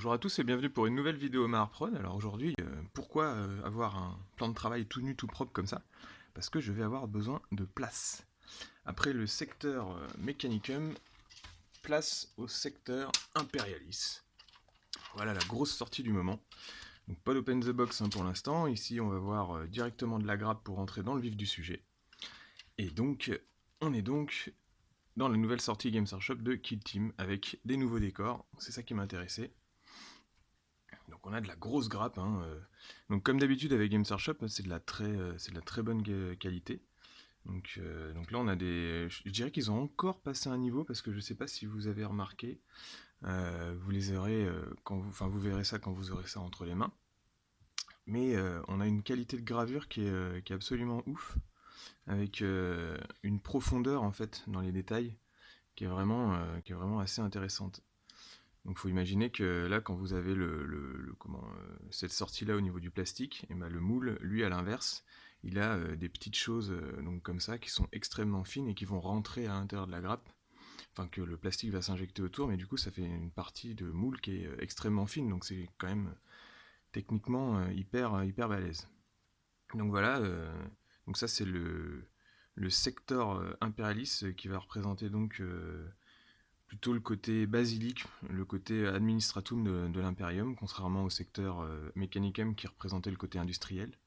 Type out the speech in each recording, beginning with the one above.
Bonjour à tous et bienvenue pour une nouvelle vidéo Maharprod. Alors aujourd'hui, pourquoi avoir un plan de travail tout nu, tout propre comme ça? Parce que je vais avoir besoin de place. Après le secteur Mechanicum, place au secteur Imperialis. Voilà la grosse sortie du moment. Donc pas d'open the box pour l'instant. Ici on va voir directement de la grappe pour entrer dans le vif du sujet. Et donc, on est donc dans la nouvelle sortie Games Workshop de Kill Team avec des nouveaux décors. C'est ça qui m'a intéressé. Donc on a de la grosse grappe. Donc comme d'habitude avec Games Workshop, c'est de la très bonne qualité. Donc là on a des. Je dirais qu'ils ont encore passé un niveau parce que je sais pas si vous avez remarqué. Vous les aurez vous verrez ça quand vous aurez ça entre les mains. Mais on a une qualité de gravure qui est absolument ouf, avec une profondeur en fait dans les détails qui est vraiment assez intéressante. Donc il faut imaginer que là, quand vous avez cette sortie-là au niveau du plastique, et ben, le moule, lui, à l'inverse, il a des petites choses donc comme ça qui sont extrêmement fines et qui vont rentrer à l'intérieur de la grappe. Enfin, que le plastique va s'injecter autour, mais du coup, ça fait une partie de moule qui est extrêmement fine. Donc c'est quand même techniquement hyper balèze. Donc voilà, donc ça c'est le secteur Imperialis qui va représenter donc plutôt le côté basilique, le côté administratum de l'Imperium, contrairement au secteur Mechanicum qui représentait le côté industriel.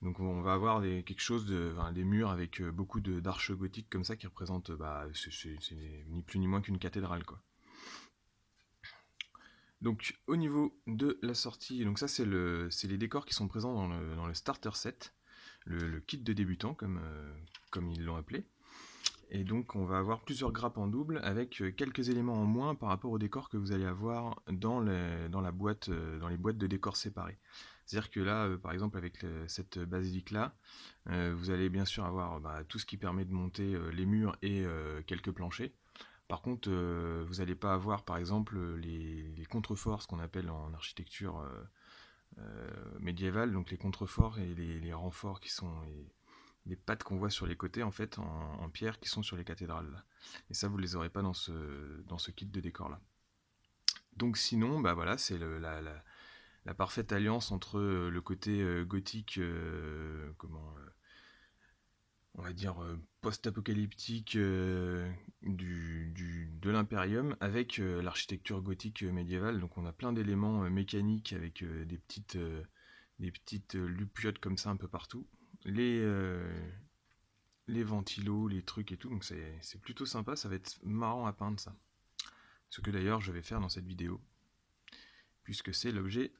Donc on va avoir quelque chose des murs avec beaucoup d'arches gothiques comme ça qui représentent, c'est ni plus ni moins qu'une cathédrale quoi. Donc au niveau de la sortie, donc ça c'est les décors qui sont présents dans le starter set, le kit de débutant comme ils l'ont appelé. Et donc on va avoir plusieurs grappes en double avec quelques éléments en moins par rapport au décor que vous allez avoir dans la boîte, dans les boîtes de décors séparées. C'est-à-dire que là, par exemple avec cette basilique-là, vous allez bien sûr avoir tout ce qui permet de monter les murs et quelques planchers. Par contre, vous n'allez pas avoir par exemple les contreforts, ce qu'on appelle en architecture médiévale, donc les contreforts et les renforts qui sont les pattes qu'on voit sur les côtés en fait en pierre qui sont sur les cathédrales. Et ça vous les aurez pas dans ce kit de décor là. Donc sinon, voilà, c'est la parfaite alliance entre le côté gothique, on va dire post-apocalyptique de l'Imperium avec l'architecture gothique médiévale. Donc on a plein d'éléments mécaniques avec des petites lupiotes comme ça un peu partout. Les ventilos, les trucs et tout, donc c'est plutôt sympa, ça va être marrant à peindre ça. Ce que d'ailleurs je vais faire dans cette vidéo, puisque c'est l'objet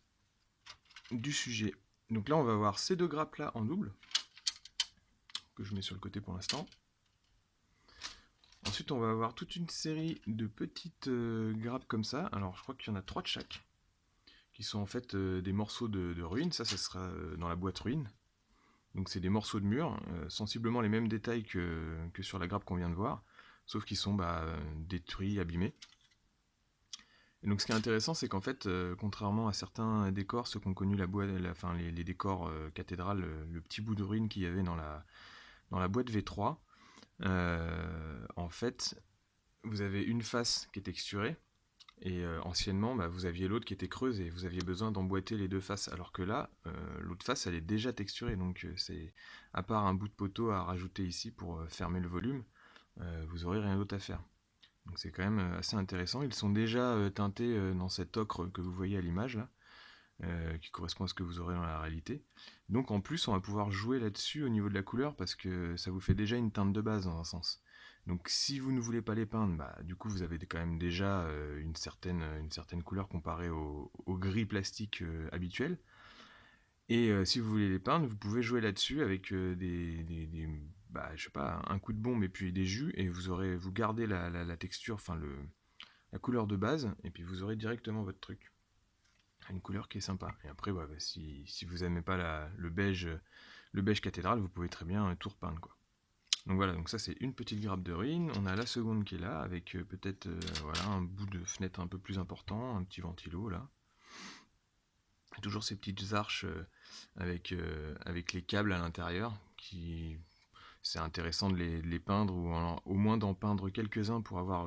du sujet. Donc là on va voir ces deux grappes là en double, que je mets sur le côté pour l'instant. Ensuite on va avoir toute une série de petites grappes comme ça, alors je crois qu'il y en a 3 de chaque, qui sont en fait des morceaux de ruines, ça sera dans la boîte ruine. Donc c'est des morceaux de mur, sensiblement les mêmes détails que sur la grappe qu'on vient de voir, sauf qu'ils sont détruits, abîmés. Et donc ce qui est intéressant, c'est qu'en fait, contrairement à certains décors, ceux qui ont connu les décors cathédrales, le petit bout de ruine qu'il y avait dans la boîte V3, en fait, vous avez une face qui est texturée, et anciennement, vous aviez l'autre qui était creuse, et vous aviez besoin d'emboîter les deux faces, alors que là, l'autre face, elle est déjà texturée, donc c'est à part un bout de poteau à rajouter ici pour fermer le volume, vous n'aurez rien d'autre à faire. Donc c'est quand même assez intéressant. Ils sont déjà teintés dans cet ocre que vous voyez à l'image là, qui correspond à ce que vous aurez dans la réalité. Donc en plus on va pouvoir jouer là-dessus au niveau de la couleur parce que ça vous fait déjà une teinte de base dans un sens. Donc si vous ne voulez pas les peindre, du coup vous avez quand même déjà une certaine couleur comparée au gris plastique habituel. Et si vous voulez les peindre, vous pouvez jouer là-dessus avec je sais pas, un coup de bombe et puis des jus, et vous gardez la texture, la couleur de base, et puis vous aurez directement votre truc. Une couleur qui est sympa. Et après, si vous n'aimez pas le beige cathédrale, vous pouvez très bien tout repeindre, quoi. Donc voilà, donc ça c'est une petite grappe de ruine. On a la seconde qui est là, avec peut-être un bout de fenêtre un peu plus important, un petit ventilo là. Toujours ces petites arches avec les câbles à l'intérieur, c'est intéressant de les peindre, ou au moins d'en peindre quelques-uns pour avoir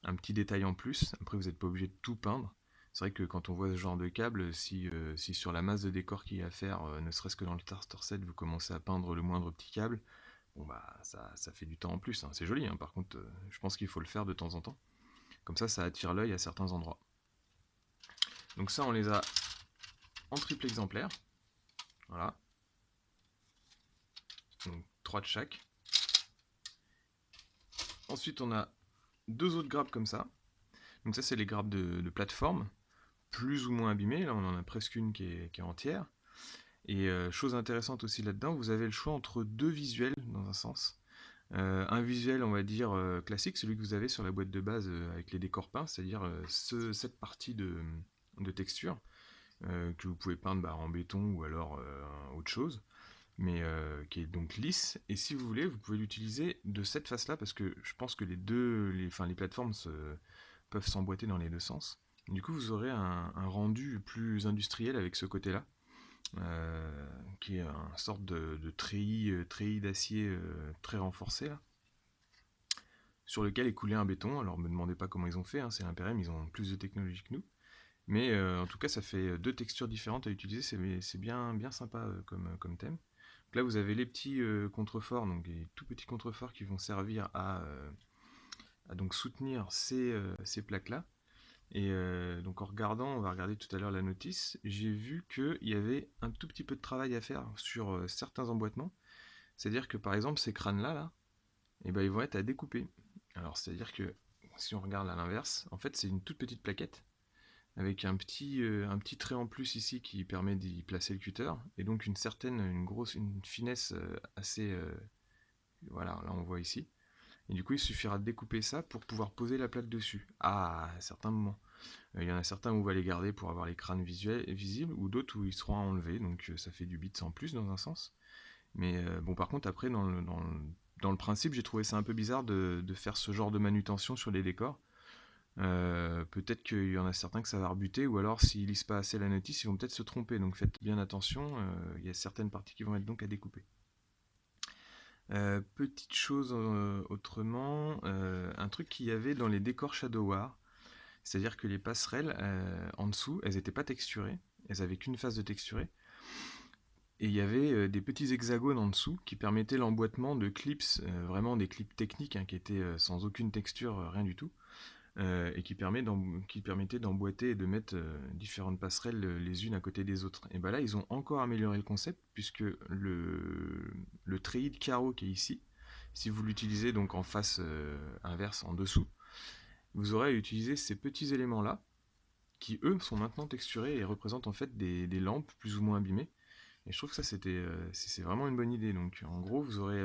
un petit détail en plus. Après vous n'êtes pas obligé de tout peindre, C'est vrai que quand on voit ce genre de câble, si sur la masse de décor qu'il y a à faire, ne serait-ce que dans le starter set, vous commencez à peindre le moindre petit câble, bon bah ça fait du temps en plus, hein. C'est joli, hein. Par contre, je pense qu'il faut le faire de temps en temps. Comme ça attire l'œil à certains endroits. Donc ça, on les a en triple exemplaire. Voilà. Donc 3 de chaque. Ensuite, on a 2 autres grappes comme ça. Donc ça, c'est les grappes de plateforme, plus ou moins abîmées. Là, on en a presque une qui est entière. Et chose intéressante aussi là-dedans, vous avez le choix entre 2 visuels, dans un sens. Un visuel, on va dire, classique, celui que vous avez sur la boîte de base avec les décors peints, c'est-à-dire cette partie de texture que vous pouvez peindre en béton ou alors autre chose, mais qui est donc lisse. Et si vous voulez, vous pouvez l'utiliser de cette face-là, parce que je pense que les plateformes peuvent s'emboîter dans les deux sens. Du coup, vous aurez un rendu plus industriel avec ce côté-là, qui est une sorte de treillis d'acier très renforcé là, sur lequel est coulé un béton. Alors me demandez pas comment ils ont fait, hein, c'est l'Imperium, ils ont plus de technologie que nous. Mais en tout cas, ça fait deux textures différentes à utiliser, c'est bien sympa comme thème. Donc là, vous avez les petits contreforts, donc les tout petits contreforts qui vont servir à donc soutenir ces plaques-là. Et donc en regardant, on va regarder tout à l'heure la notice, j'ai vu qu'il y avait un tout petit peu de travail à faire sur certains emboîtements. C'est-à-dire que par exemple, ces crânes-là, là, eh ben, ils vont être à découper. Alors c'est-à-dire que si on regarde à l'inverse, en fait c'est une toute petite plaquette avec un petit trait en plus ici qui permet d'y placer le cutter, et donc une finesse assez... voilà, là on voit ici. Et du coup, il suffira de découper ça pour pouvoir poser la plaque dessus. À certains moments. Il y en a certains où on va les garder pour avoir les crânes visibles, ou d'autres où ils seront à enlever, donc ça fait du bits en plus dans un sens. Mais bon, par contre, après, dans le principe, j'ai trouvé ça un peu bizarre de faire ce genre de manutention sur les décors. Peut-être qu'il y en a certains que ça va rebuter, ou alors s'ils lisent pas assez la notice, ils vont peut-être se tromper. Donc faites bien attention, il y a certaines parties qui vont être donc à découper. Petite chose autrement, un truc qu'il y avait dans les décors Shadow War, c'est-à-dire que les passerelles en dessous, elles n'étaient pas texturées, elles avaient qu'une phase de texturée. Et il y avait des petits hexagones en dessous qui permettaient l'emboîtement de clips, vraiment des clips techniques qui étaient sans aucune texture, rien du tout, et qui permettaient d'emboîter et de mettre différentes passerelles les unes à côté des autres. Et bien là, ils ont encore amélioré le concept, puisque le treillis de carreaux qui est ici, si vous l'utilisez donc en face inverse, en dessous, vous aurez à utiliser ces petits éléments-là, qui eux sont maintenant texturés et représentent en fait des lampes plus ou moins abîmées. Et je trouve que ça c'est vraiment une bonne idée. Donc en gros, vous aurez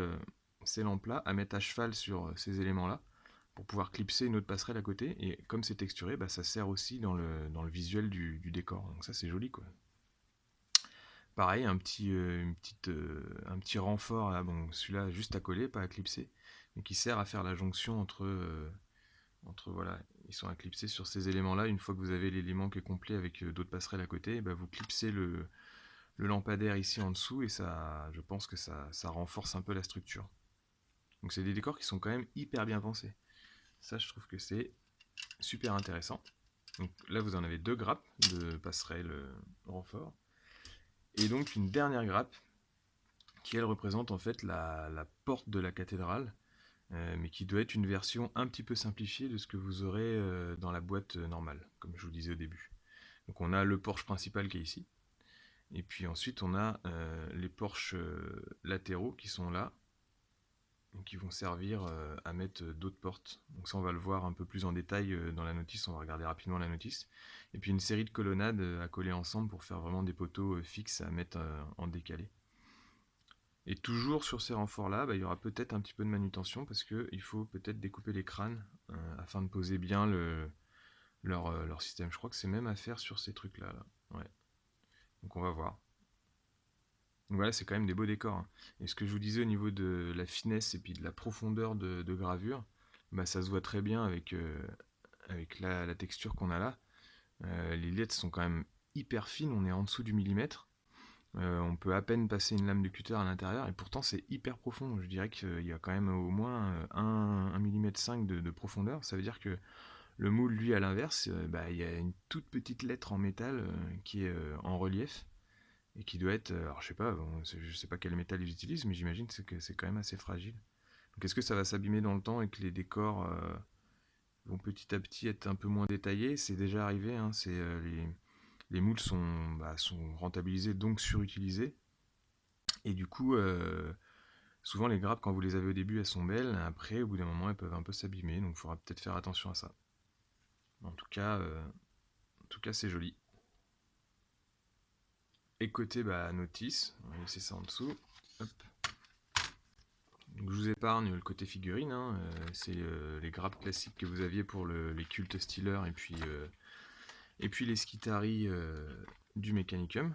ces lampes-là à mettre à cheval sur ces éléments-là pour pouvoir clipser une autre passerelle à côté. Et comme c'est texturé, ça sert aussi dans le visuel du décor. Donc ça c'est joli quoi. Pareil, un petit renfort là, bon celui-là juste à coller, pas à clipser, mais qui sert à faire la jonction entre voilà, ils sont à clipser sur ces éléments-là. Une fois que vous avez l'élément qui est complet avec d'autres passerelles à côté, vous clipsez le lampadaire ici en dessous, et ça, je pense que ça renforce un peu la structure. Donc c'est des décors qui sont quand même hyper bien pensés. Ça, je trouve que c'est super intéressant. Donc là, vous en avez deux grappes de passerelle renfort. Et donc une dernière grappe qui, elle, représente en fait la porte de la cathédrale, mais qui doit être une version un petit peu simplifiée de ce que vous aurez dans la boîte normale, comme je vous disais au début. Donc on a le porche principal qui est ici, et puis ensuite on a les porches latéraux qui sont là, qui vont servir à mettre d'autres portes. Donc ça on va le voir un peu plus en détail dans la notice, on va regarder rapidement la notice. Et puis une série de colonnades à coller ensemble pour faire vraiment des poteaux fixes à mettre en décalé. Et toujours sur ces renforts là, il y aura peut-être un petit peu de manutention, parce qu'il faut peut-être découper les crânes afin de poser bien leur système. Je crois que c'est même à faire sur ces trucs là. Ouais. Donc on va voir. Donc voilà, c'est quand même des beaux décors, hein. Et ce que je vous disais au niveau de la finesse et puis de la profondeur de gravure, ça se voit très bien avec la texture qu'on a là. Les lettres sont quand même hyper fines, on est en dessous du millimètre. On peut à peine passer une lame de cutter à l'intérieur, et pourtant c'est hyper profond. Je dirais qu'il y a quand même au moins 1,5 mm de profondeur. Ça veut dire que Le moule, lui, à l'inverse, il y a une toute petite lettre en métal qui est en relief et qui doit être, alors je sais pas, bon, je sais pas quel métal ils utilisent, mais j'imagine que c'est quand même assez fragile. Donc est-ce que ça va s'abîmer dans le temps et que les décors vont petit à petit être un peu moins détaillés? C'est déjà arrivé, hein, les moules sont rentabilisés, donc surutilisés. Et du coup, souvent les grappes, quand vous les avez au début, elles sont belles. Après, au bout d'un moment, elles peuvent un peu s'abîmer. Donc il faudra peut-être faire attention à ça. En tout cas, c'est joli. Et côté notice, on va laisser ça en dessous. Hop. Donc, je vous épargne le côté figurine, hein. C'est les grappes classiques que vous aviez pour les cultes Steeler et puis les Skitari du Mechanicum.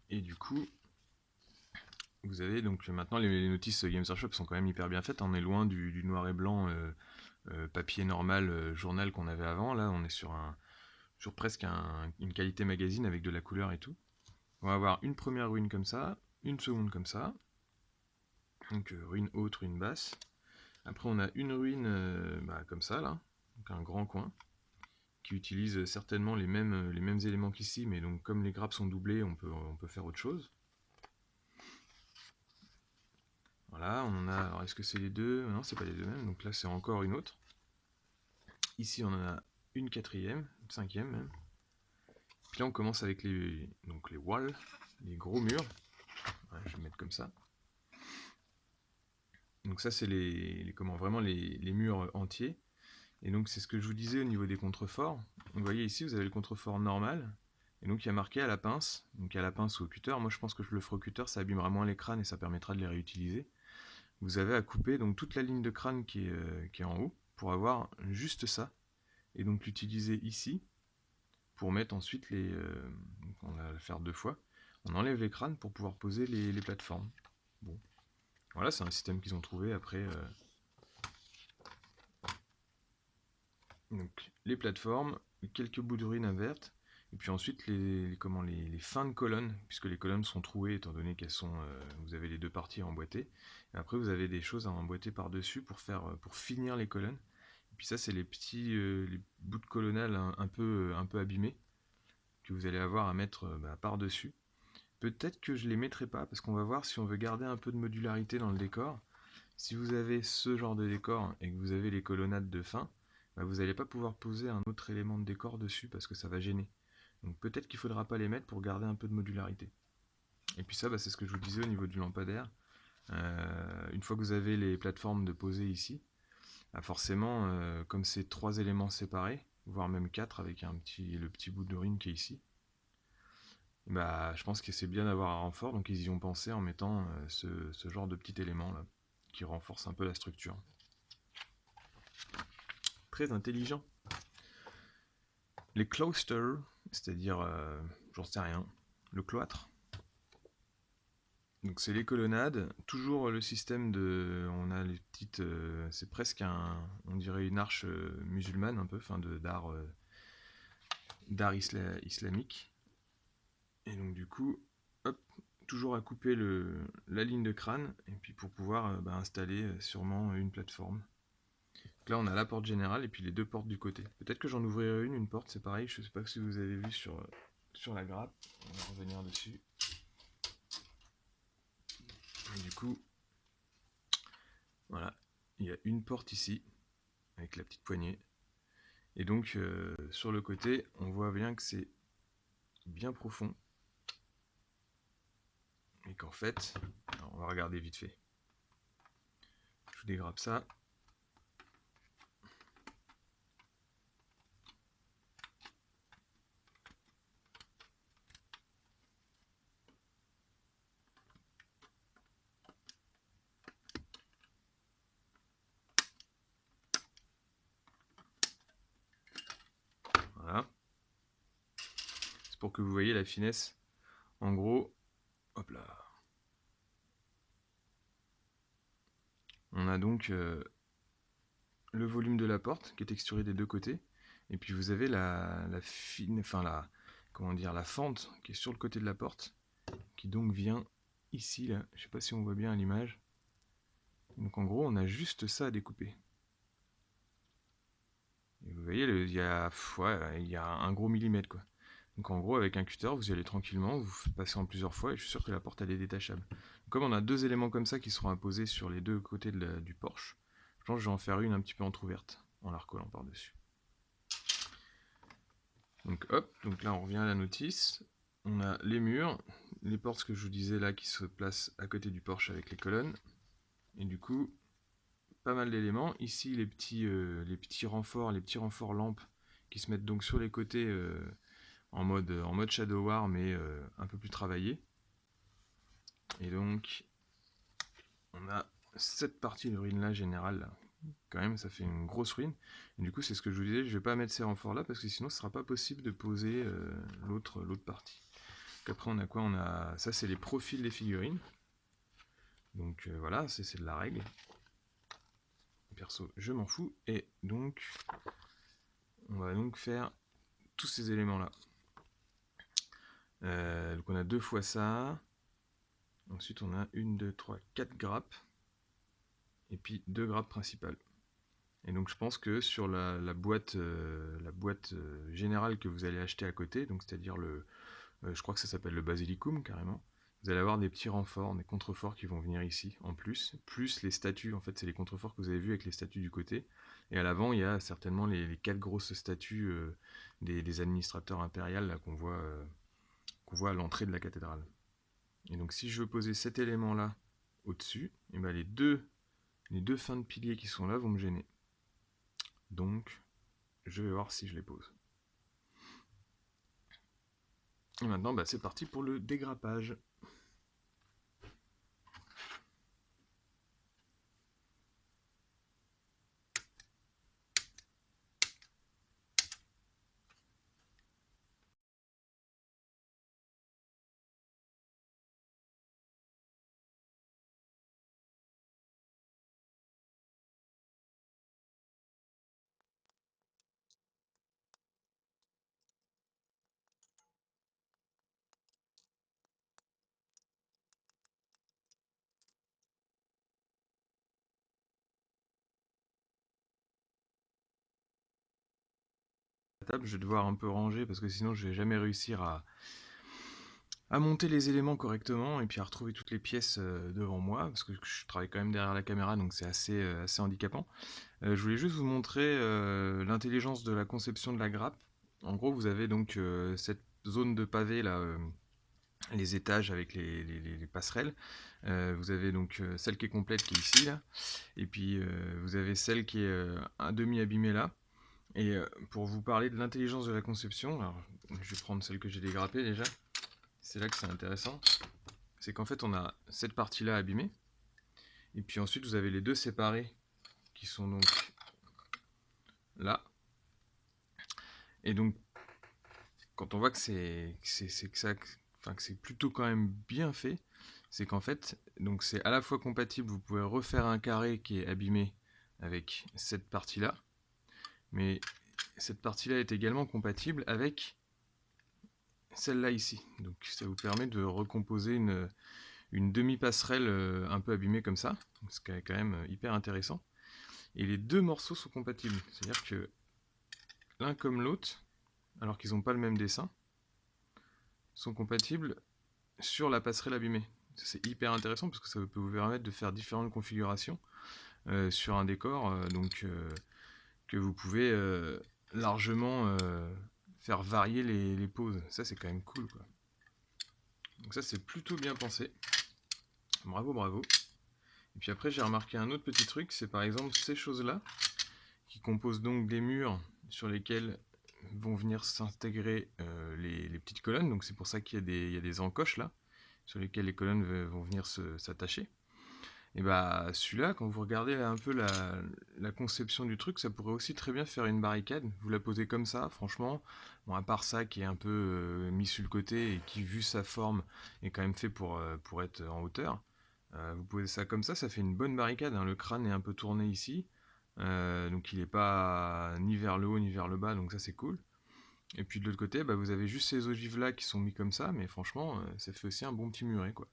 Et du coup, vous avez donc maintenant les notices Games Workshop sont quand même hyper bien faites. On est loin du noir et blanc papier normal journal qu'on avait avant. Là, on est sur presque une qualité magazine avec de la couleur et tout. On va avoir une première ruine comme ça, une seconde comme ça. Donc ruine haute, ruine basse. Après, on a une ruine comme ça, là. Donc un grand coin qui utilise certainement les mêmes éléments qu'ici, mais donc comme les grappes sont doublées, on peut faire autre chose. Voilà, on en a. Alors, est-ce que c'est les deux? Non, c'est pas les deux mêmes. Donc là, c'est encore une autre. Ici, on en a une quatrième, une cinquième même. Puis là, on commence avec les walls, les gros murs. Ouais, je vais mettre comme ça. Donc ça, c'est vraiment les murs entiers. Et donc, c'est ce que je vous disais au niveau des contreforts. Donc, vous voyez ici, vous avez le contrefort normal. Et donc, il y a marqué à la pince. Donc, à la pince ou au cutter. Moi, je pense que je le ferai au cutter. Ça abîmera moins les crânes et ça permettra de les réutiliser. Vous avez à couper donc toute la ligne de crâne qui est en haut pour avoir juste ça. Et donc, l'utiliser ici pour mettre ensuite on va le faire deux fois. On enlève les crânes pour pouvoir poser les plateformes. Bon. Voilà, c'est un système qu'ils ont trouvé après. Donc, les plateformes, quelques bouts de ruines invertes, et puis ensuite les fins de colonnes, puisque les colonnes sont trouées étant donné qu'elles sont. Vous avez les deux parties à emboîter. Et après, vous avez des choses à emboîter par-dessus pour finir les colonnes. Et puis ça, c'est les bouts de colonnade un peu abîmés que vous allez avoir à mettre par-dessus. Peut-être que je les mettrai pas, parce qu'on va voir si on veut garder un peu de modularité dans le décor. Si vous avez ce genre de décor et que vous avez les colonnades de fin, vous n'allez pas pouvoir poser un autre élément de décor dessus parce que ça va gêner. Donc peut-être qu'il ne faudra pas les mettre pour garder un peu de modularité. Et puis ça, c'est ce que je vous disais au niveau du lampadaire. Une fois que vous avez les plateformes de poser ici, forcément, comme c'est trois éléments séparés, voire même quatre avec le petit bout de ruine qui est ici, je pense que c'est bien d'avoir un renfort, donc ils y ont pensé en mettant ce genre de petit élément là, qui renforce un peu la structure. Très intelligent. Les cloisters, c'est-à-dire, j'en sais rien, le cloître. Donc c'est les colonnades, toujours le système on a les petites, c'est presque on dirait une arche musulmane un peu, enfin d'art islamique. Et donc du coup, hop, toujours à couper la ligne de crâne, et puis pour pouvoir installer sûrement une plateforme. Donc là on a la porte générale et puis les deux portes du côté. Peut-être que j'en ouvrirai une porte, c'est pareil, je sais pas si vous avez vu sur la grappe, on va revenir dessus. Et du coup, voilà, il y a une porte ici, avec la petite poignée. Et donc sur le côté, on voit bien que c'est bien profond. Et qu'en fait, alors on va regarder vite fait. Je vous dégrappe ça. Voilà. C'est pour que vous voyez la finesse. En gros, hop là. On a donc le volume de la porte qui est texturé des deux côtés. Et puis vous avez la fente qui est sur le côté de la porte, qui donc vient ici, là. Je sais pas si on voit bien à l'image. Donc en gros, on a juste ça à découper. Et vous voyez, il y a un gros millimètre, quoi. Donc en gros, avec un cutter, vous y allez tranquillement, vous passez en plusieurs fois, et je suis sûr que la porte, elle est détachable. Comme on a deux éléments comme ça qui seront apposés sur les deux côtés du porche, je pense que je vais en faire une un petit peu entrouverte, en la recollant par-dessus. Donc hop, donc là on revient à la notice. On a les murs, les portes que je vous disais là qui se placent à côté du porche avec les colonnes. Et du coup, pas mal d'éléments. Ici les petits renforts lampes qui se mettent donc sur les côtés en mode Shadow War mais un peu plus travaillé. Et donc on a cette partie de ruine là générale là. Quand même ça fait une grosse ruine. Et du coup c'est ce que je vous disais, je vais pas mettre ces renforts là parce que sinon ce sera pas possible de poser l'autre partie. Donc après on a quoi? On a ça, c'est les profils des figurines. Donc voilà, c'est de la règle. Perso, je m'en fous. Et donc on va donc faire tous ces éléments là. Donc on a deux fois ça. Ensuite on a 1, 2, 3, 4 grappes. Et puis 2 grappes principales. Et donc je pense que sur la boîte générale que vous allez acheter à côté, donc c'est-à-dire je crois que ça s'appelle le basilicum carrément, vous allez avoir des petits renforts, des contreforts qui vont venir ici en plus les statues, en fait c'est les contreforts que vous avez vus avec les statues du côté. Et à l'avant il y a certainement les 4 grosses statues des administrateurs impériaux qu'on voit à l'entrée de la cathédrale. Et donc si je veux poser cet élément là au-dessus, et ben les deux fins de piliers qui sont là vont me gêner. Donc je vais voir si je les pose. Et maintenant bah, c'est parti pour le dégrappage. Je vais devoir un peu ranger parce que sinon je vais jamais réussir à monter les éléments correctement et puis à retrouver toutes les pièces devant moi parce que je travaille quand même derrière la caméra donc c'est assez handicapant. Je voulais juste vous montrer l'intelligence de la conception de la grappe. En gros vous avez donc cette zone de pavé là, les étages avec les passerelles. Vous avez donc celle qui est complète qui est ici là, et puis vous avez celle qui est un demi abîmée là. Et pour vous parler de l'intelligence de la conception, alors je vais prendre celle que j'ai dégrappée déjà. C'est là que c'est intéressant. C'est qu'en fait on a cette partie là abîmée. Et puis ensuite vous avez les deux séparés qui sont donc là. Et donc quand on voit que c'est plutôt quand même bien fait, c'est qu'en fait donc c'est à la fois compatible, vous pouvez refaire un carré qui est abîmé avec cette partie là. Mais cette partie là est également compatible avec celle-là ici. Donc ça vous permet de recomposer une demi-passerelle un peu abîmée comme ça, ce qui est quand même hyper intéressant. Et les deux morceaux sont compatibles, c'est-à-dire que l'un comme l'autre, alors qu'ils n'ont pas le même dessin, sont compatibles sur la passerelle abîmée. C'est hyper intéressant parce que ça peut vous permettre de faire différentes configurations sur un décor, que vous pouvez largement faire varier les poses. Ça c'est quand même cool, quoi. Donc ça c'est plutôt bien pensé. Bravo, bravo. Et puis après j'ai remarqué un autre petit truc, c'est par exemple ces choses-là, qui composent donc des murs sur lesquels vont venir s'intégrer les petites colonnes. Donc c'est pour ça qu'il y a des encoches là, sur lesquelles les colonnes vont venir s'attacher. Et bah celui-là, quand vous regardez un peu la conception du truc, ça pourrait aussi très bien faire une barricade. Vous la posez comme ça, franchement. Bon, à part ça qui est un peu mis sur le côté et qui, vu sa forme, est quand même fait pour être en hauteur. Vous posez ça comme ça fait une bonne barricade, hein. Le crâne est un peu tourné ici. Donc il n'est pas ni vers le haut ni vers le bas, donc ça c'est cool. Et puis de l'autre côté, bah, vous avez juste ces ogives là qui sont mis comme ça, mais franchement, ça fait aussi un bon petit muret, quoi.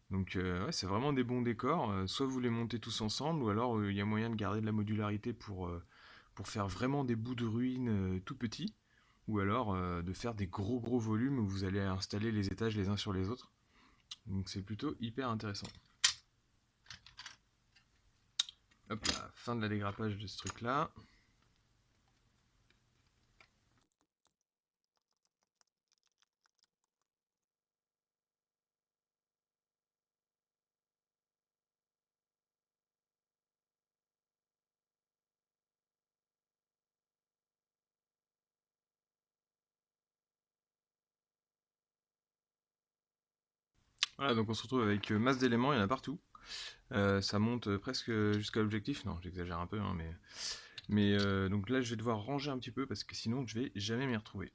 Donc ouais, c'est vraiment des bons décors. Soit vous les montez tous ensemble, ou alors il y a moyen de garder de la modularité pour faire vraiment des bouts de ruines tout petits, ou alors de faire des gros volumes où vous allez installer les étages les uns sur les autres. Donc c'est plutôt hyper intéressant. Hop là, fin de la dégrappage de ce truc là. Voilà, donc on se retrouve avec masse d'éléments, il y en a partout. Ça monte presque jusqu'à l'objectif. Non, j'exagère un peu, hein, mais donc là je vais devoir ranger un petit peu parce que sinon je vais jamais m'y retrouver.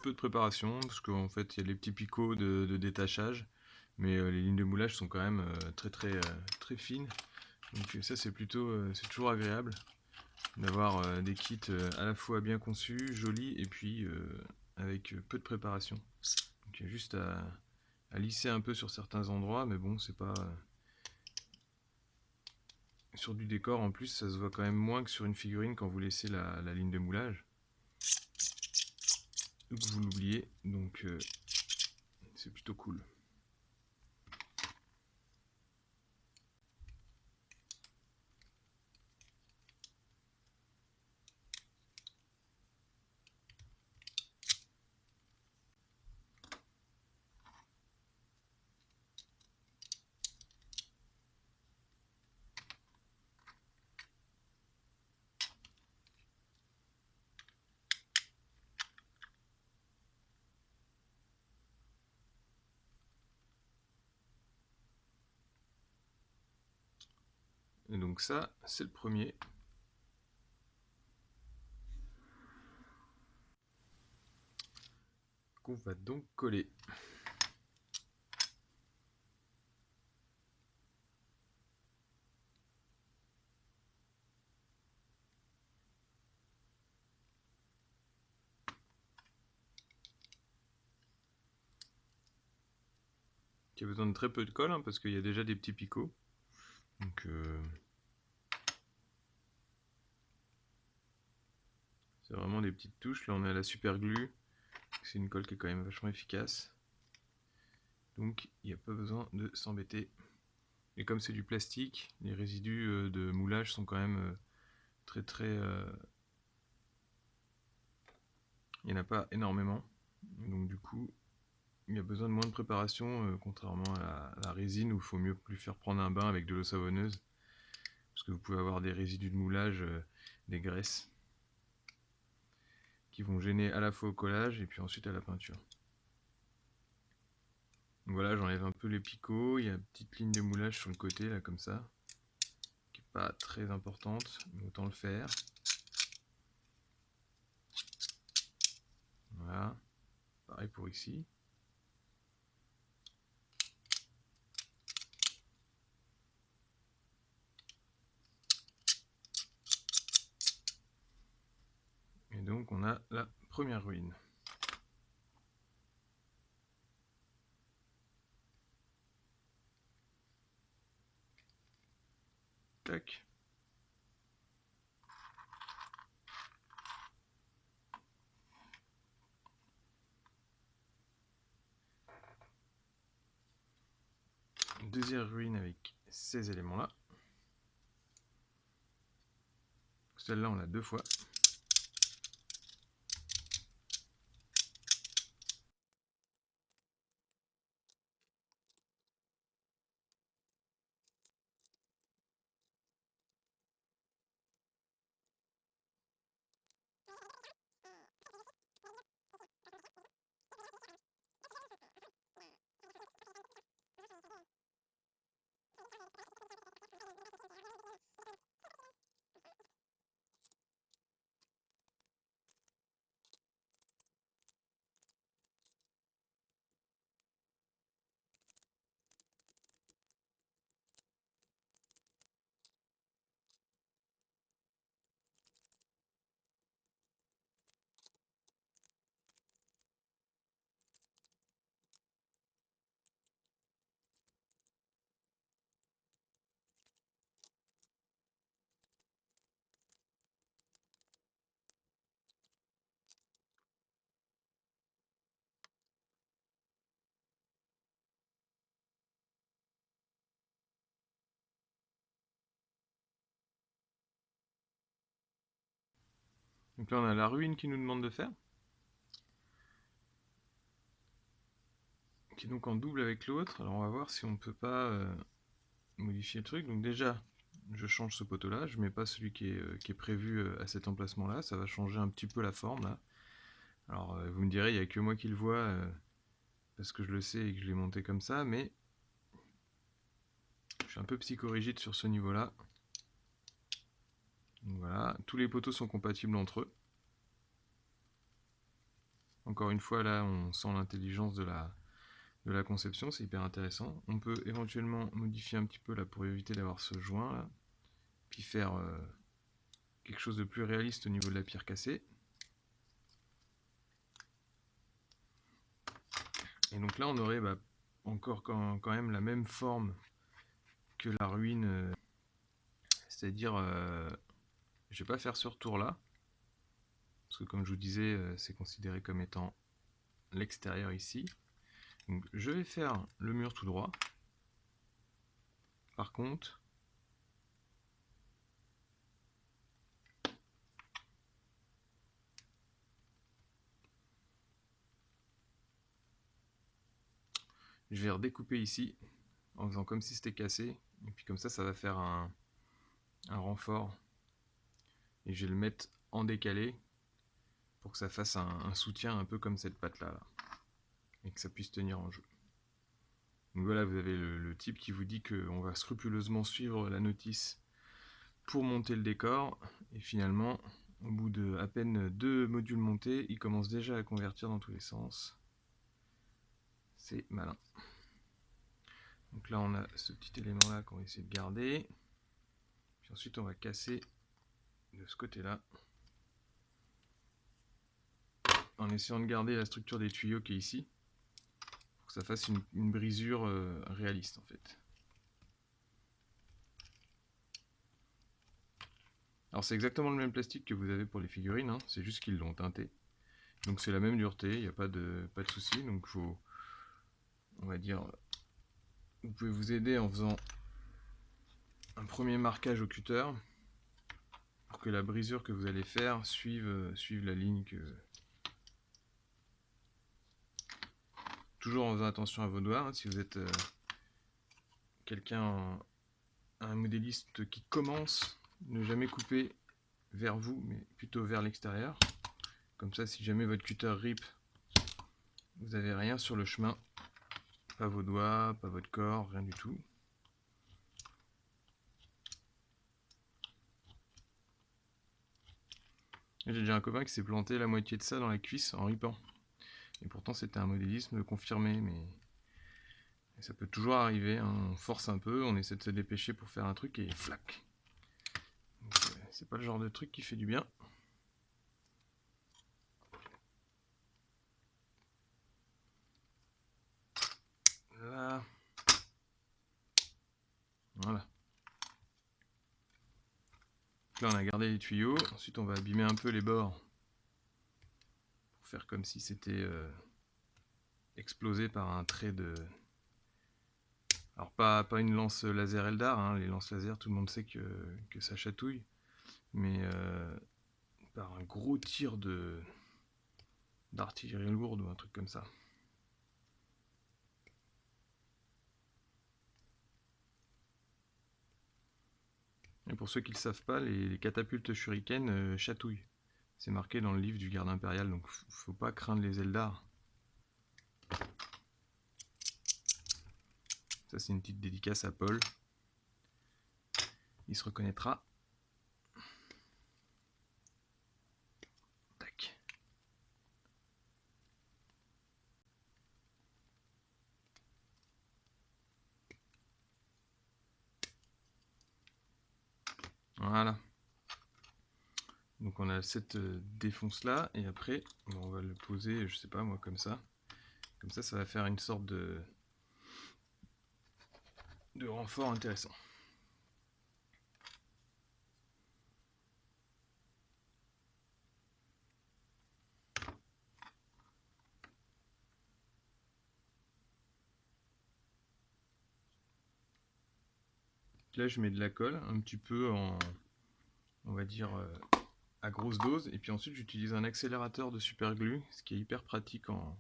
Peu de préparation parce qu'en fait il y a les petits picots de détachage, mais les lignes de moulage sont quand même très fines. Donc ça c'est plutôt c'est toujours agréable d'avoir des kits à la fois bien conçus, jolis et puis avec peu de préparation. Donc il y a juste à lisser un peu sur certains endroits, mais bon c'est pas sur du décor en plus ça se voit quand même moins que sur une figurine quand vous laissez la ligne de moulage ou que vous l'oubliez, donc c'est plutôt cool. Et donc ça, c'est le premier. Qu'on va donc coller. Qui a besoin de très peu de colle, hein, parce qu'il y a déjà des petits picots. Donc c'est vraiment des petites touches. Là on est à la super glue. C'est une colle qui est quand même vachement efficace. Donc il n'y a pas besoin de s'embêter. Et comme c'est du plastique, les résidus de moulage sont quand même très... il n'y en a pas énormément. Donc du coup, il y a besoin de moins de préparation, contrairement à la résine où il faut mieux plus faire prendre un bain avec de l'eau savonneuse. Parce que vous pouvez avoir des résidus de moulage, des graisses, qui vont gêner à la fois au collage et puis ensuite à la peinture. Donc voilà, j'enlève un peu les picots, il y a une petite ligne de moulage sur le côté, là, comme ça, qui n'est pas très importante, mais autant le faire. Voilà, pareil pour ici. Et donc on a la première ruine. Tac. Deuxième ruine avec ces éléments-là. Celle-là, on l'a deux fois. Donc là on a la ruine qui nous demande de faire, qui est donc en double avec l'autre. Alors on va voir si on ne peut pas modifier le truc. Donc déjà, je change ce poteau là, je mets pas celui qui est prévu à cet emplacement là, ça va changer un petit peu la forme là. Alors vous me direz, il n'y a que moi qui le vois parce que je le sais et que je l'ai monté comme ça, mais je suis un peu psychorigide sur ce niveau là. Donc voilà, tous les poteaux sont compatibles entre eux. Encore une fois là on sent l'intelligence de la conception, c'est hyper intéressant. On peut éventuellement modifier un petit peu là pour éviter d'avoir ce joint là, puis faire quelque chose de plus réaliste au niveau de la pierre cassée. Et donc là on aurait encore quand même la même forme que la ruine, c'est-à-dire je vais pas faire ce retour là, parce que comme je vous disais c'est considéré comme étant l'extérieur ici. Donc je vais faire le mur tout droit. Par contre, je vais redécouper ici en faisant comme si c'était cassé, et puis comme ça va faire un renfort, et je vais le mettre en décalé pour que ça fasse un soutien un peu comme cette patte là, et que ça puisse tenir en jeu. Donc voilà, vous avez le type qui vous dit qu'on va scrupuleusement suivre la notice pour monter le décor, et finalement au bout de à peine 2 modules montés, il commence déjà à convertir dans tous les sens. C'est malin. Donc là on a ce petit élément là qu'on va essayer de garder, puis ensuite on va casser de ce côté là en essayant de garder la structure des tuyaux qui est ici pour que ça fasse une brisure réaliste en fait. Alors c'est exactement le même plastique que vous avez pour les figurines, hein, c'est juste qu'ils l'ont teinté. Donc c'est la même dureté, il n'y a pas de souci. Donc faut, on va dire, vous pouvez vous aider en faisant un premier marquage au cutter pour que la brisure que vous allez faire suive la ligne que... Toujours en faisant attention à vos doigts, hein, si vous êtes un modéliste qui commence, ne jamais couper vers vous, mais plutôt vers l'extérieur. Comme ça, si jamais votre cutter rip, vous n'avez rien sur le chemin. Pas vos doigts, pas votre corps, rien du tout. J'ai déjà un copain qui s'est planté la moitié de ça dans la cuisse en ripant. Et pourtant c'était un modélisme confirmé, mais ça peut toujours arriver, hein. On force un peu, on essaie de se dépêcher pour faire un truc et flac. C'est pas le genre de truc qui fait du bien. Là. Voilà. Là on a gardé les tuyaux, ensuite on va abîmer un peu les bords pour faire comme si c'était explosé par un trait de... Alors pas une lance laser Eldar, hein. Les lances laser tout le monde sait que ça chatouille, mais par un gros tir d'artillerie lourde ou un truc comme ça. Et pour ceux qui ne le savent pas, les catapultes shuriken chatouillent. C'est marqué dans le livre du garde impérial, donc faut pas craindre les Eldar. Ça c'est une petite dédicace à Paul. Il se reconnaîtra. Tac. Voilà. Donc on a cette défonce là, et après on va le poser, je sais pas moi, comme ça. Comme ça va faire une sorte de renfort intéressant. Là je mets de la colle, un petit peu en, on va dire, à grosse dose. Et puis ensuite j'utilise un accélérateur de superglue, ce qui est hyper pratique en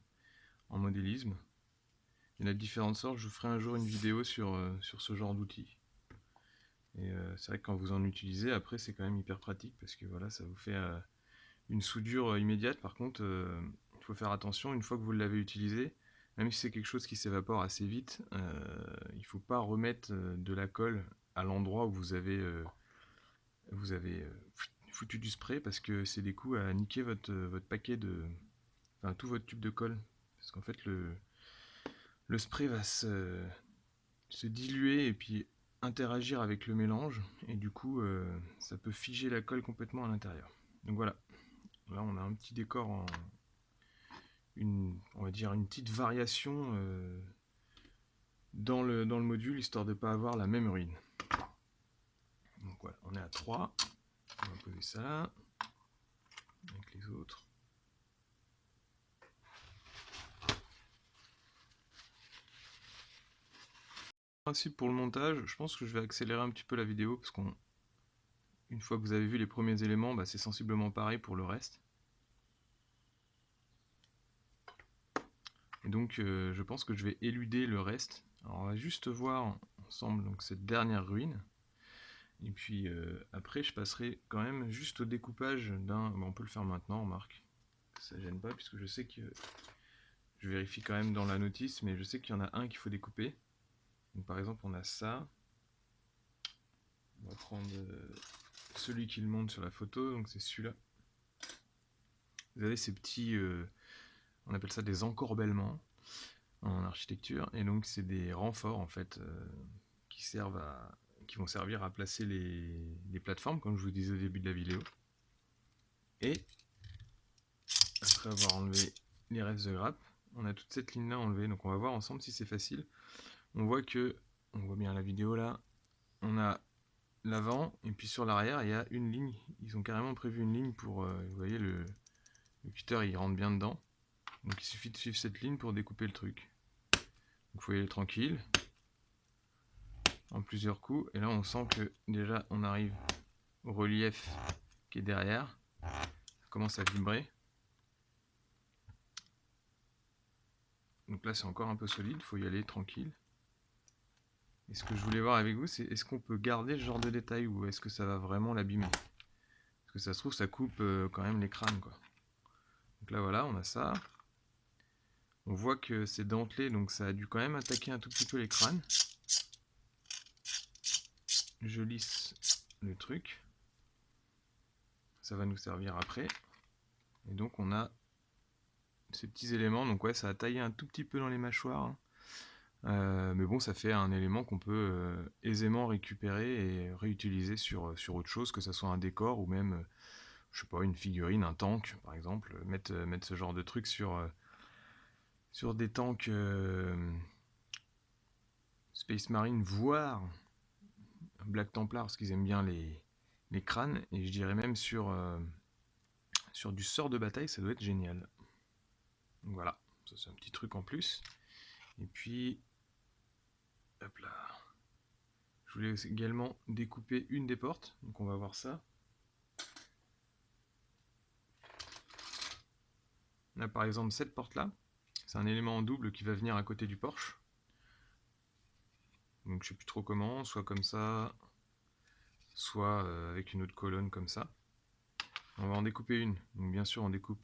modélisme. Il y en a de différentes sortes, je vous ferai un jour une vidéo sur ce genre d'outils. Et c'est vrai que quand vous en utilisez, après c'est quand même hyper pratique parce que voilà, ça vous fait une soudure immédiate. Par contre, il faut faire attention, une fois que vous l'avez utilisé, même si c'est quelque chose qui s'évapore assez vite, il ne faut pas remettre de la colle à l'endroit où vous avez foutu du spray, parce que c'est des coups à niquer votre paquet de... Enfin, tout votre tube de colle. Parce qu'en fait, le spray va se diluer et puis interagir avec le mélange, et du coup, ça peut figer la colle complètement à l'intérieur. Donc voilà, là on a un petit décor on va dire une petite variation dans le module, histoire de ne pas avoir la même ruine. Donc voilà, on est à 3. On va poser ça là, avec les autres. Principe pour le montage, je pense que je vais accélérer un petit peu la vidéo, parce qu'une fois que vous avez vu les premiers éléments, bah, c'est sensiblement pareil pour le reste. Et donc je pense que je vais éluder le reste. Alors on va juste voir ensemble donc cette dernière ruine. Et puis après je passerai quand même juste au découpage d'un... Bon, on peut le faire maintenant, remarque. Ça gêne pas puisque je sais que... Je vérifie quand même dans la notice, mais je sais qu'il y en a un qu'il faut découper. Donc par exemple on a ça. On va prendre celui qui le montre sur la photo, donc c'est celui-là. Vous avez ces petits... on appelle ça des encorbellements en architecture, et donc c'est des renforts en fait qui vont servir à placer les plateformes, comme je vous disais au début de la vidéo. Et après avoir enlevé les restes de grappe, on a toute cette ligne là enlevée, donc on va voir ensemble si c'est facile. On voit bien la vidéo là, on a l'avant, et puis sur l'arrière il y a une ligne, ils ont carrément prévu une ligne pour, vous voyez le cutter il rentre bien dedans, donc il suffit de suivre cette ligne pour découper le truc. Donc il faut y aller tranquille, en plusieurs coups, et là on sent que déjà on arrive au relief qui est derrière, ça commence à vibrer. Donc là c'est encore un peu solide, il faut y aller tranquille. Et ce que je voulais voir avec vous, c'est est-ce qu'on peut garder ce genre de détail, ou est-ce que ça va vraiment l'abîmer? Parce que ça se trouve ça coupe quand même les crânes quoi. Donc là voilà, on a ça. On voit que c'est dentelé, donc ça a dû quand même attaquer un tout petit peu les crânes. Je lisse le truc. Ça va nous servir après. Et donc on a ces petits éléments, donc ouais ça a taillé un tout petit peu dans les mâchoires, hein. Mais bon, ça fait un élément qu'on peut aisément récupérer et réutiliser sur autre chose, que ce soit un décor ou même, je sais pas, une figurine, un tank par exemple. Mettre ce genre de truc sur des tanks Space Marine, voire Black Templar, parce qu'ils aiment bien les crânes, et je dirais même sur du sort de bataille, ça doit être génial. Donc voilà, ça c'est un petit truc en plus. Et puis, hop là. Je voulais également découper une des portes, donc on va voir ça. Là par exemple cette porte là, c'est un élément en double qui va venir à côté du porche. Donc je sais plus trop comment, soit comme ça, soit avec une autre colonne comme ça. On va en découper une, donc bien sûr on découpe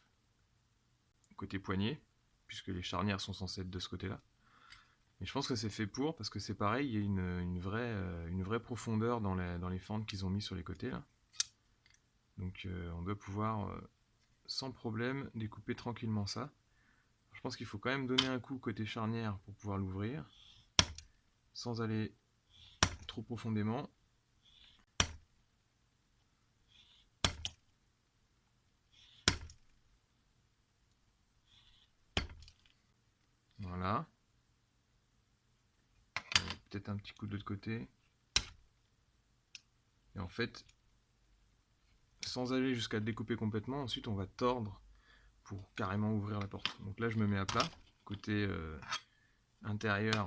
côté poignet, puisque les charnières sont censées être de ce côté là. Et je pense que c'est fait pour, parce que c'est pareil, il y a une vraie profondeur dans les fentes qu'ils ont mis sur les côtés là. Donc on doit pouvoir sans problème découper tranquillement ça. Je pense qu'il faut quand même donner un coup côté charnière pour pouvoir l'ouvrir, sans aller trop profondément. Voilà. Peut-être un petit coup de l'autre côté. Et en fait, sans aller jusqu'à découper complètement, ensuite on va tordre pour carrément ouvrir la porte. Donc là je me mets à plat, côté intérieur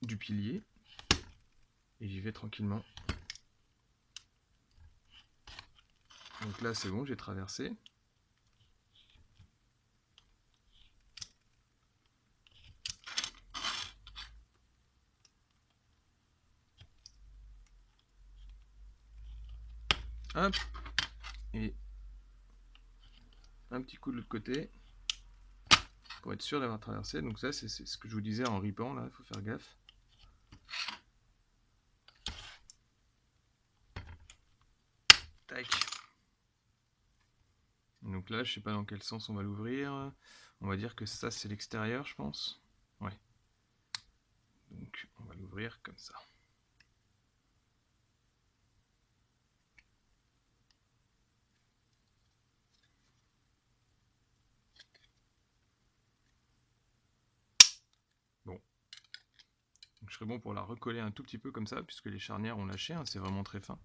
du pilier, et j'y vais tranquillement. Donc là c'est bon, j'ai traversé. Hop, et un petit coup de l'autre côté pour être sûr d'avoir traversé. Donc ça c'est ce que je vous disais en ripant là, il faut faire gaffe. Tac. Donc là je sais pas dans quel sens on va l'ouvrir. On va dire que ça c'est l'extérieur je pense. Ouais. Donc on va l'ouvrir comme ça. Bon. Donc je serais bon pour la recoller un tout petit peu comme ça, puisque les charnières ont lâché, hein, c'est vraiment très fin.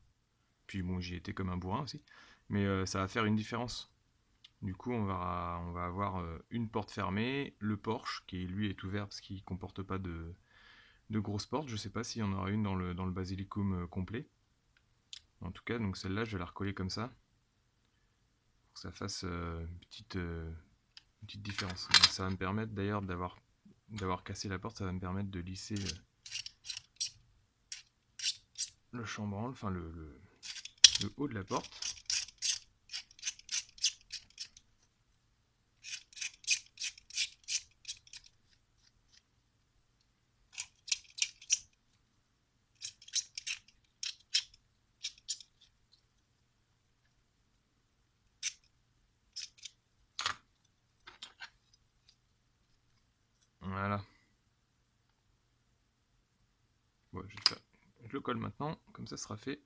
Puis bon, j'y étais comme un bourrin aussi. Mais ça va faire une différence. Du coup, on va avoir une porte fermée, le porche qui lui est ouvert parce qu'il ne comporte pas de grosses portes. Je ne sais pas s'il y en aura une dans le basilicum complet. En tout cas, donc celle-là, je vais la recoller comme ça. Pour que ça fasse une petite différence. Donc, ça va me permettre d'ailleurs d'avoir cassé la porte, ça va me permettre de lisser le chambranle, enfin le haut de la porte. Voilà. Bon, je le colle maintenant, comme ça sera fait.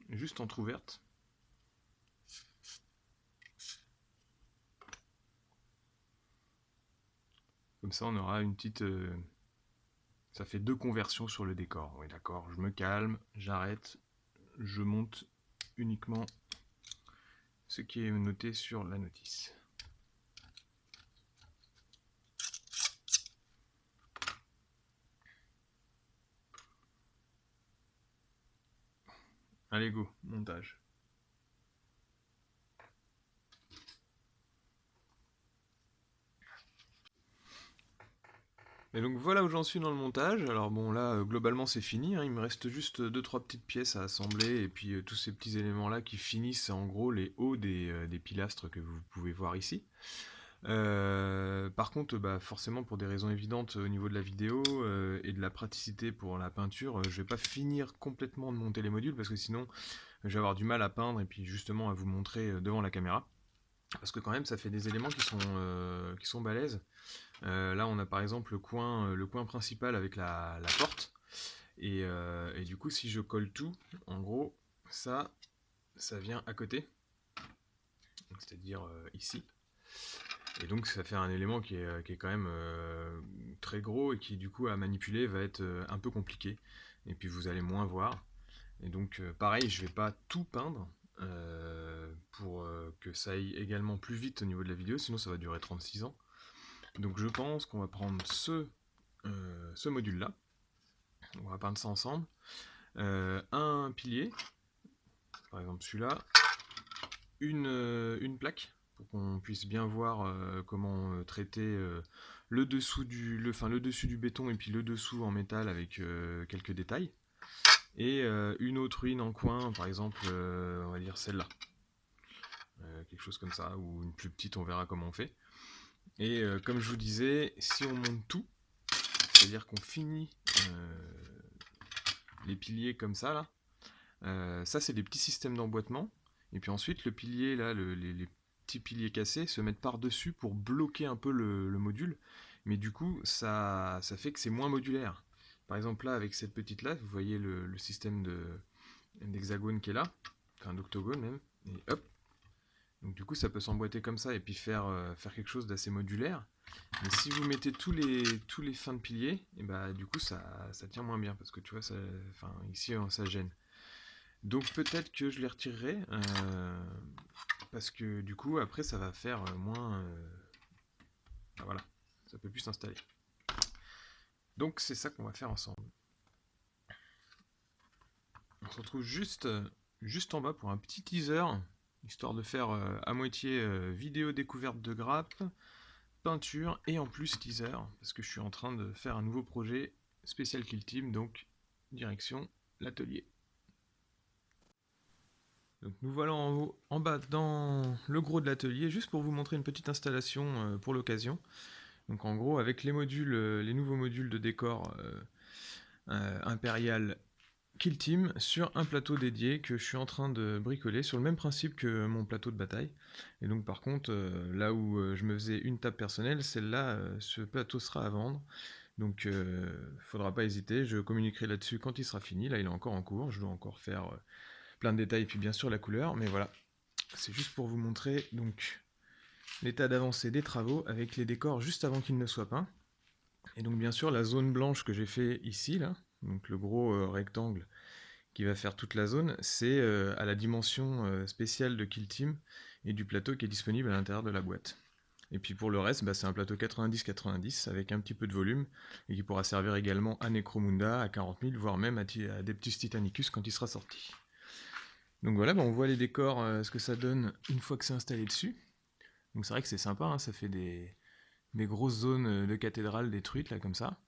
Juste entrouverte. Comme ça on aura une petite... ça fait 2 conversions sur le décor. Oui d'accord, je me calme, j'arrête, je monte uniquement ce qui est noté sur la notice. Allez go, montage. Et donc voilà où j'en suis dans le montage. Alors bon là globalement c'est fini, hein. Il me reste juste 2-3 petites pièces à assembler et puis tous ces petits éléments là qui finissent en gros les hauts des pilastres que vous pouvez voir ici. Par contre bah, forcément pour des raisons évidentes au niveau de la vidéo et de la praticité pour la peinture, je vais pas finir complètement de monter les modules parce que sinon je vais avoir du mal à peindre et puis justement à vous montrer devant la caméra. Parce que quand même ça fait des éléments qui sont balèzes. Là on a par exemple le coin principal avec la porte. Et du coup si je colle tout, en gros ça vient à côté. C'est-à-dire ici. Et donc ça fait un élément qui est quand même très gros et qui du coup à manipuler va être un peu compliqué. Et puis vous allez moins voir. Et donc pareil, je vais pas tout peindre pour que ça aille également plus vite au niveau de la vidéo, sinon ça va durer 36 ans. Donc je pense qu'on va prendre ce module-là. On va peindre ça ensemble. Un pilier, par exemple celui-là. Une plaque, pour qu'on puisse bien voir comment traiter le dessous le dessus du béton et puis le dessous en métal avec quelques détails. Et une autre ruine en coin, par exemple, on va dire celle-là. Quelque chose comme ça, ou une plus petite, on verra comment on fait. Et comme je vous disais, si on monte tout, c'est-à-dire qu'on finit les piliers comme ça, là, ça c'est des petits systèmes d'emboîtement. Et puis ensuite, le pilier, là, les petits piliers cassés se mettent par-dessus pour bloquer un peu le module. Mais du coup, ça fait que c'est moins modulaire. Par exemple, là, avec cette petite-là, vous voyez le système d'hexagone qui est là, enfin d'octogone même, et hop. Donc du coup, ça peut s'emboîter comme ça et puis faire quelque chose d'assez modulaire. Mais si vous mettez tous les fins de piliers, et bah du coup ça tient moins bien parce que tu vois, ici ça gêne. Donc peut-être que je les retirerai, parce que du coup après ça va faire moins... ben voilà, ça peut plus s'installer. Donc c'est ça qu'on va faire ensemble. On se retrouve juste en bas pour un petit teaser, histoire de faire à moitié vidéo découverte de grappe, peinture et en plus teaser, parce que je suis en train de faire un nouveau projet spécial Kill Team, donc direction l'atelier. Donc nous voilà en haut, en bas dans le gros de l'atelier, juste pour vous montrer une petite installation pour l'occasion. Donc en gros avec les modules, les nouveaux modules de décor Impérial Kill Team sur un plateau dédié que je suis en train de bricoler sur le même principe que mon plateau de bataille. Et donc par contre, là où je me faisais une table personnelle, celle-là, ce plateau sera à vendre. Donc faudra pas hésiter, je communiquerai là-dessus quand il sera fini. Là il est encore en cours, je dois encore faire plein de détails et puis bien sûr la couleur. Mais voilà, c'est juste pour vous montrer donc l'état d'avancée des travaux avec les décors juste avant qu'ils ne soient peints. Et donc bien sûr la zone blanche que j'ai fait ici, là, donc le gros rectangle qui va faire toute la zone, c'est à la dimension spéciale de Kill Team et du plateau qui est disponible à l'intérieur de la boîte. Et puis pour le reste, bah, c'est un plateau 90-90 avec un petit peu de volume et qui pourra servir également à Necromunda, à 40 000, voire même à Adeptus Titanicus quand il sera sorti. Donc voilà, bah, on voit les décors, ce que ça donne une fois que c'est installé dessus. Donc c'est vrai que c'est sympa, hein, ça fait des grosses zones de cathédrale détruites là comme ça.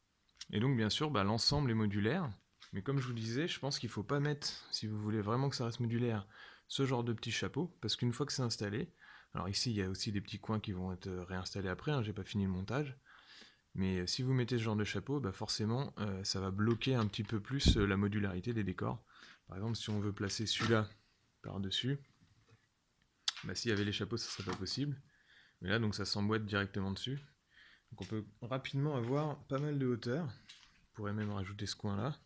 Et donc bien sûr, bah, l'ensemble est modulaire. Mais comme je vous disais, je pense qu'il ne faut pas mettre, si vous voulez vraiment que ça reste modulaire, ce genre de petits chapeaux, parce qu'une fois que c'est installé, alors ici il y a aussi des petits coins qui vont être réinstallés après, hein, j'ai pas fini le montage, mais si vous mettez ce genre de chapeau, bah forcément ça va bloquer un petit peu plus la modularité des décors. Par exemple, si on veut placer celui-là par-dessus, bah, s'il y avait les chapeaux, ça serait pas possible. Mais là, donc ça s'emboîte directement dessus. Donc on peut rapidement avoir pas mal de hauteur. On pourrait même rajouter ce coin-là.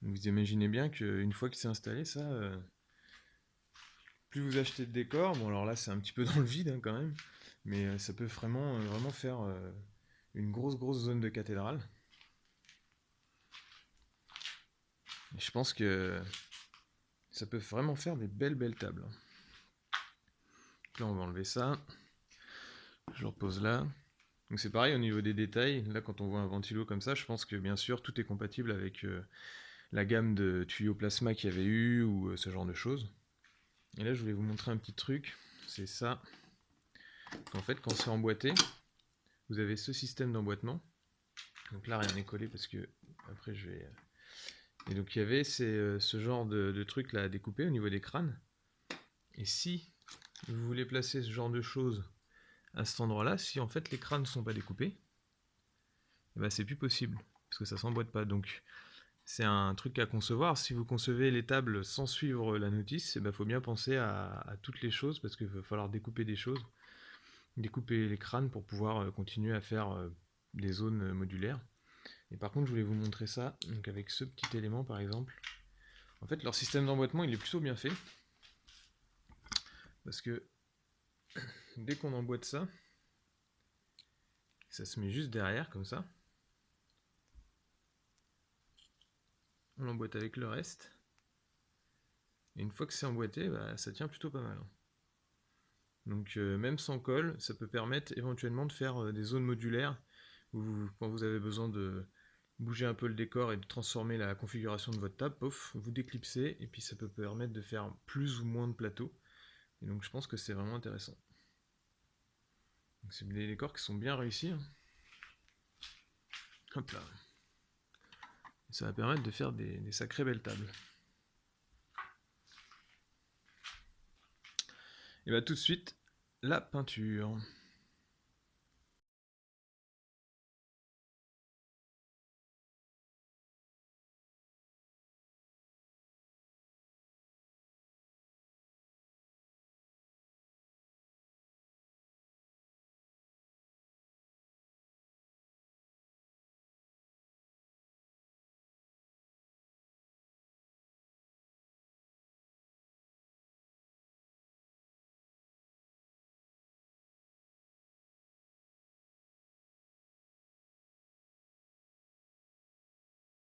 Vous imaginez bien qu'une fois qu'il s'est installé, ça, plus vous achetez de décor, bon alors là c'est un petit peu dans le vide hein, quand même, mais ça peut vraiment faire une grosse zone de cathédrale. Et je pense que ça peut vraiment faire des belles tables. Donc là on va enlever ça. Je le repose là. Donc c'est pareil au niveau des détails. Là quand on voit un ventilo comme ça, je pense que bien sûr tout est compatible avec la gamme de tuyaux plasma qu'il y avait eu ou ce genre de choses. Et là je voulais vous montrer un petit truc. C'est ça. En fait quand c'est emboîté, vous avez ce système d'emboîtement. Donc là rien n'est collé parce que après je vais... Et donc il y avait ce genre de truc là à découper au niveau des crânes. Et si vous voulez placer ce genre de choses à cet endroit-là, si en fait les crânes ne sont pas découpés, eh ben, c'est plus possible, parce que ça s'emboîte pas. Donc c'est un truc à concevoir. Si vous concevez les tables sans suivre la notice, il faut bien penser à toutes les choses, parce qu'il va falloir découper des choses, découper les crânes pour pouvoir continuer à faire des zones modulaires. Et par contre, je voulais vous montrer ça, donc avec ce petit élément par exemple. En fait, leur système d'emboîtement, il est plutôt bien fait. Parce que dès qu'on emboîte ça, ça se met juste derrière, comme ça. On l'emboîte avec le reste. Et une fois que c'est emboîté, ça tient plutôt pas mal. Donc même sans colle, ça peut permettre éventuellement de faire des zones modulaires, où quand vous avez besoin de bouger un peu le décor et de transformer la configuration de votre table, pof, vous déclipsez, et puis ça peut permettre de faire plus ou moins de plateaux. Et donc je pense que c'est vraiment intéressant. C'est des décors qui sont bien réussis. Hein. Hop là. Et ça va permettre de faire des sacrées belles tables. Et tout de suite, la peinture.